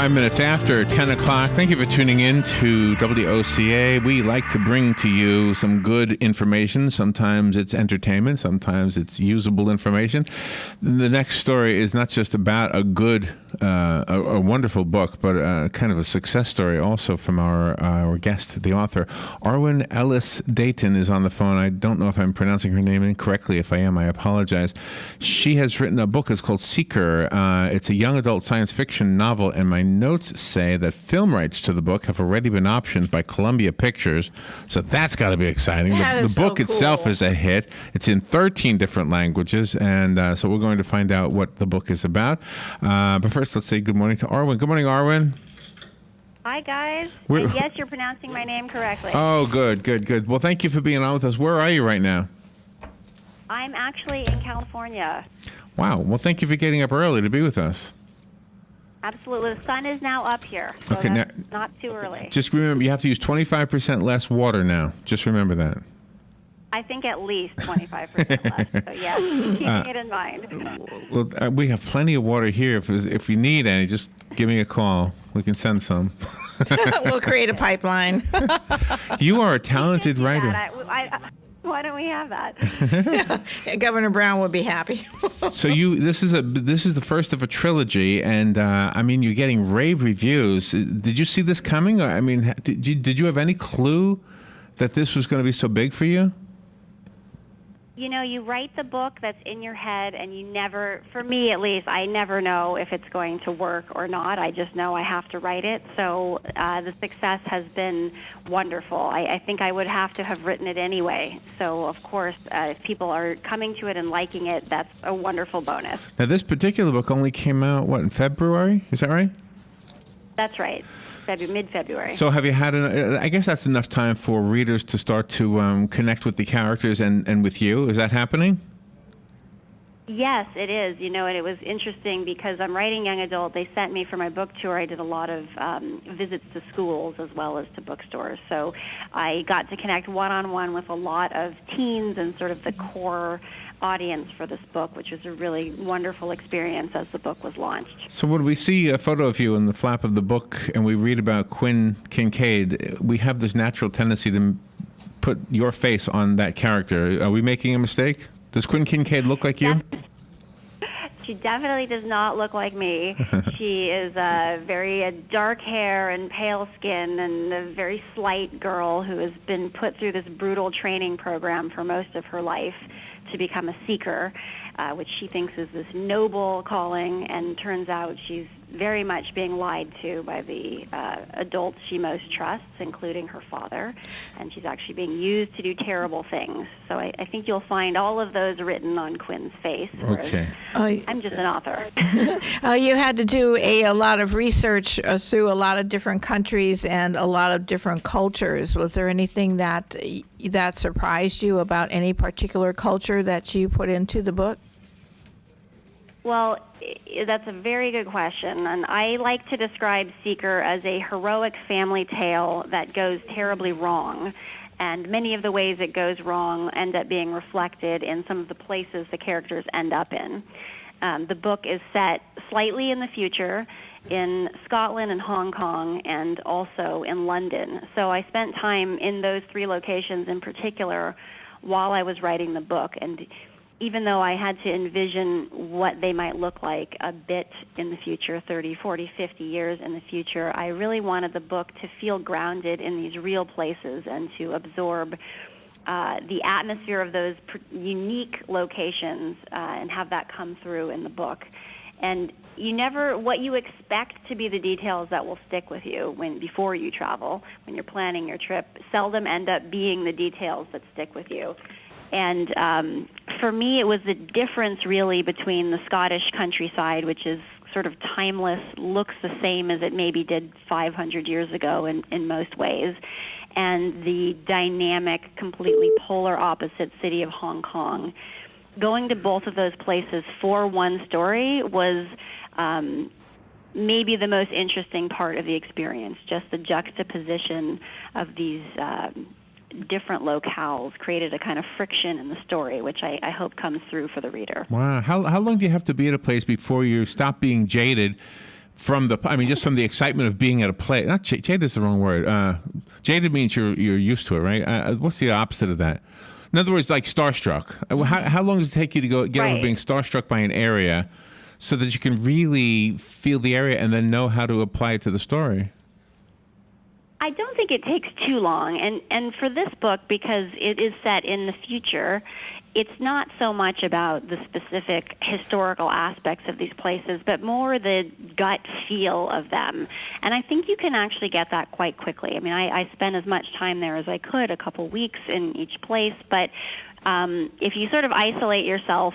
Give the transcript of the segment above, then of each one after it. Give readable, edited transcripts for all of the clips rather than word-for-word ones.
5 minutes after 10 o'clock. Thank you for tuning in to WOCA. We like to bring to you some good information. Sometimes it's entertainment. Sometimes it's usable information. The next story is not just about a good, a wonderful book, but kind of a success story also from our guest, the author. Arwen Elys Dayton is on the phone. I don't know if I'm pronouncing her name incorrectly. If I am, I apologize. She has written a book. It's called Seeker. It's a young adult science fiction novel, and my notes say that film rights to the book have already been optioned by Columbia Pictures, so that's got to be exciting. The book itself is a hit. It's in 13 different languages, and so we're going to find out what the book is about. But first, let's say good morning to Arwen. Good morning, Arwen. Hi, guys. And yes, you're pronouncing my name correctly. Oh, good. Well, thank you for being on with us. Where are you right now? I'm actually in California. Wow. Well, thank you for getting up early to be with us. Absolutely. The sun is now up here, so okay, that's not too early. Just remember, you have to use 25% less water now. Just remember that. I think at least 25% less. So, yes, keeping it in mind. Well, we have plenty of water here. If you need any, just give me a call. We can send some. We'll create a pipeline. You are a talented writer. Why don't we have that? Governor Brown would be happy. So this is the first of a trilogy, and I mean, you're getting rave reviews. Did you see this coming? I mean, did you have any clue that this was going to be so big for you? You know, you write the book that's in your head, and you never, for me at least, I never know if it's going to work or not. I just know I have to write it. So the success has been wonderful. I think I would have to have written it anyway. So, of course, if people are coming to it and liking it, that's a wonderful bonus. Now, this particular book only came out, in February? Is that right? That's right. Mid-February. So have you had, I guess that's enough time for readers to start to connect with the characters and with you. Is that happening? Yes, it is. You know, and it was interesting because I'm writing young adult. They sent me for my book tour. I did a lot of visits to schools as well as to bookstores. So I got to connect one-on-one with a lot of teens and sort of the core audience for this book, which was a really wonderful experience as the book was launched. So when we see a photo of you in the flap of the book and we read about Quinn Kincaid, we have this natural tendency to put your face on that character. Are we making a mistake? Does Quinn Kincaid look like you? She definitely does not look like me. She is very dark hair and pale skin and a very slight girl who has been put through this brutal training program for most of her life to become a seeker, which she thinks is this noble calling, and turns out she's very much being lied to by the adults she most trusts, including her father, and she's actually being used to do terrible things. So I think you'll find all of those written on Quinn's face. Okay. I'm just an author. You had to do a lot of research through a lot of different countries and a lot of different cultures. Was there anything that surprised you about any particular culture that you put into the book? Well, that's a very good question, and I like to describe Seeker as a heroic family tale that goes terribly wrong, and many of the ways it goes wrong end up being reflected in some of the places the characters end up in. The book is set slightly in the future in Scotland and Hong Kong and also in London. So I spent time in those three locations in particular while I was writing the book, and even though I had to envision what they might look like a bit in the future, 30, 40, 50 years in the future, I really wanted the book to feel grounded in these real places and to absorb the atmosphere of those unique locations and have that come through in the book. And what you expect to be the details that will stick with you before you travel, when you're planning your trip, seldom end up being the details that stick with you. And for me, it was the difference really between the Scottish countryside, which is sort of timeless, looks the same as it maybe did 500 years ago in most ways, and the dynamic, completely polar opposite city of Hong Kong. Going to both of those places for one story was maybe the most interesting part of the experience, just the juxtaposition of these different locales created a kind of friction in the story, which I hope comes through for the reader. Wow. How long do you have to be at a place before you stop being jaded just from the excitement of being at a play. Not jaded is the wrong word. Jaded means you're used to it, right? What's the opposite of that? In other words, like starstruck. How long does it take you to get over being starstruck by an area, so that you can really feel the area and then know how to apply it to the story? I don't think it takes too long. And for this book, because it is set in the future, it's not so much about the specific historical aspects of these places, but more the gut feel of them. And I think you can actually get that quite quickly. I mean, I spent as much time there as I could, a couple weeks in each place, but if you sort of isolate yourself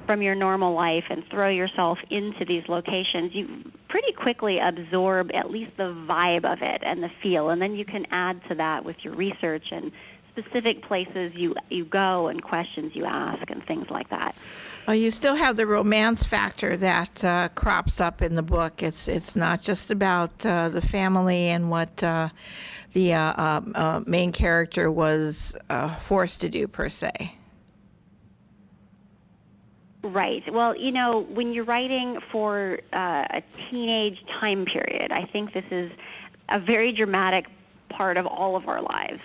from your normal life and throw yourself into these locations, you pretty quickly absorb at least the vibe of it and the feel, and then you can add to that with your research and specific places you go and questions you ask and things like that. Well, you still have the romance factor that crops up in the book. It's not just about the family and what the main character was forced to do, per se. Right. Well, when you're writing for a teenage time period, I think this is a very dramatic part of all of our lives.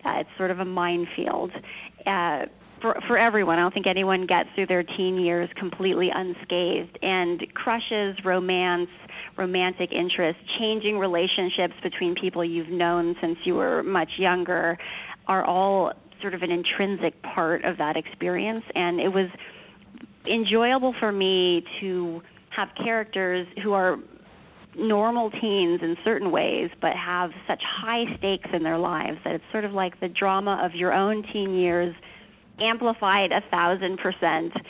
It's sort of a minefield for everyone. I don't think anyone gets through their teen years completely unscathed. And crushes, romance, romantic interest, changing relationships between people you've known since you were much younger are all sort of an intrinsic part of that experience. And it was enjoyable for me to have characters who are normal teens in certain ways, but have such high stakes in their lives that it's sort of like the drama of your own teen years amplified 1,000%.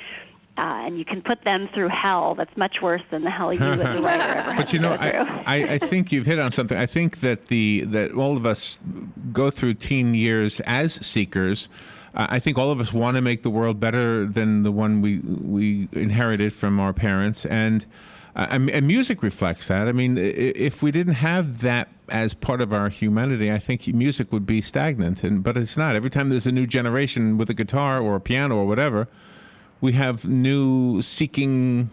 And you can put them through hell that's much worse than the hell you as a writer ever had to go through. I think you've hit on something. I think that that all of us go through teen years as seekers. I think all of us want to make the world better than the one we inherited from our parents, and music reflects that. I mean, if we didn't have that as part of our humanity, I think music would be stagnant. But it's not. Every time there's a new generation with a guitar or a piano or whatever, we have new seeking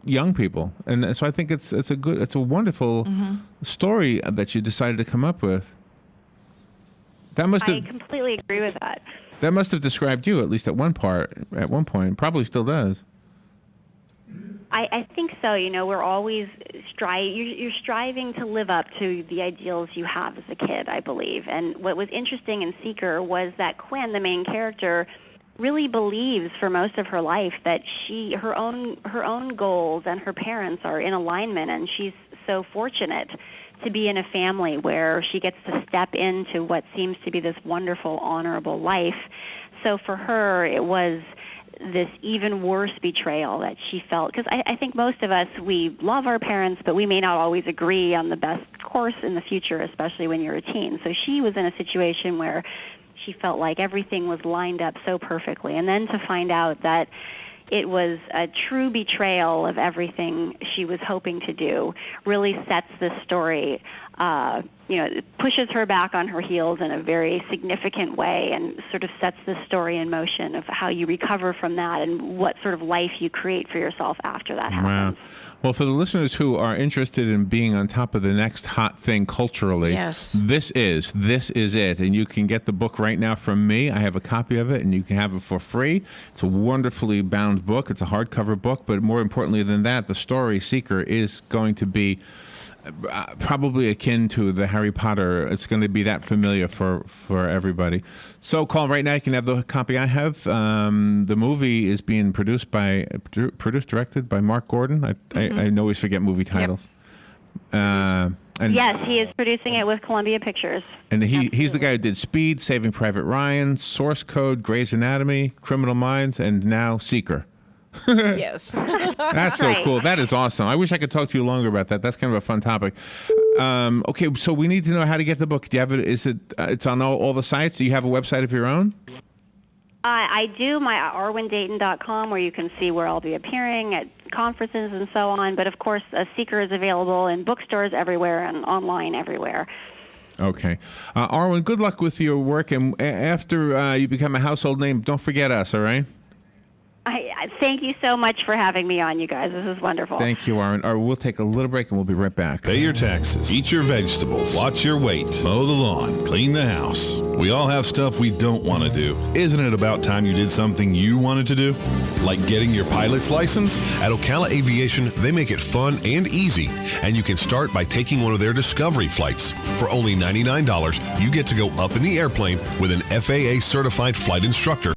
young people, and so I think it's a wonderful story that you decided to come up with. I completely agree with that. That must have described you, at least at one point. Probably still does. I think so. We're always you're striving to live up to the ideals you have as a kid, I believe. And what was interesting in Seeker was that Quinn, the main character, really believes for most of her life that her own goals and her parents are in alignment, and she's so fortunate to be in a family where she gets to step into what seems to be this wonderful, honorable life. So for her, it was this even worse betrayal that she felt. Because I think most of us, we love our parents, but we may not always agree on the best course in the future, especially when you're a teen. So she was in a situation where she felt like everything was lined up so perfectly. And then to find out that it was a true betrayal of everything she was hoping to do really sets this story, it pushes her back on her heels in a very significant way and sort of sets the story in motion of how you recover from that and what sort of life you create for yourself after that happens. Wow. Well, for the listeners who are interested in being on top of the next hot thing culturally, yes, this is it. And you can get the book right now from me. I have a copy of it, and you can have it for free. It's a wonderfully bound book. It's a hardcover book, but more importantly than that, the story Seeker is going to be probably akin to the Harry Potter. It's going to be that familiar for everybody. So call right now. You can have the copy I have. The movie is being directed by Mark Gordon. I always forget movie titles. Yep. Yes, he is producing it with Columbia Pictures. And he's the guy who did Speed, Saving Private Ryan, Source Code, Grey's Anatomy, Criminal Minds, and now Seeker. Yes. That's so cool. That is awesome. I wish I could talk to you longer about that. That's kind of a fun topic. Okay, so we need to know how to get the book. Do you have it? Is it? It's on all the sites. Do you have a website of your own? I do. My arwendayton.com, where you can see where I'll be appearing at conferences and so on. But of course, Seeker is available in bookstores everywhere and online everywhere. Okay. Arwen, good luck with your work. And after you become a household name, don't forget us, all right? I thank you so much for having me on, you guys. This is wonderful. Thank you, Arwen. We'll take a little break and we'll be right back. Pay your taxes, eat your vegetables, watch your weight, mow the lawn, clean the house. We all have stuff we don't want to do. Isn't it about time you did something you wanted to do? Like getting your pilot's license? At Ocala Aviation, they make it fun and easy, and you can start by taking one of their Discovery flights. For only $99, you get to go up in the airplane with an FAA certified flight instructor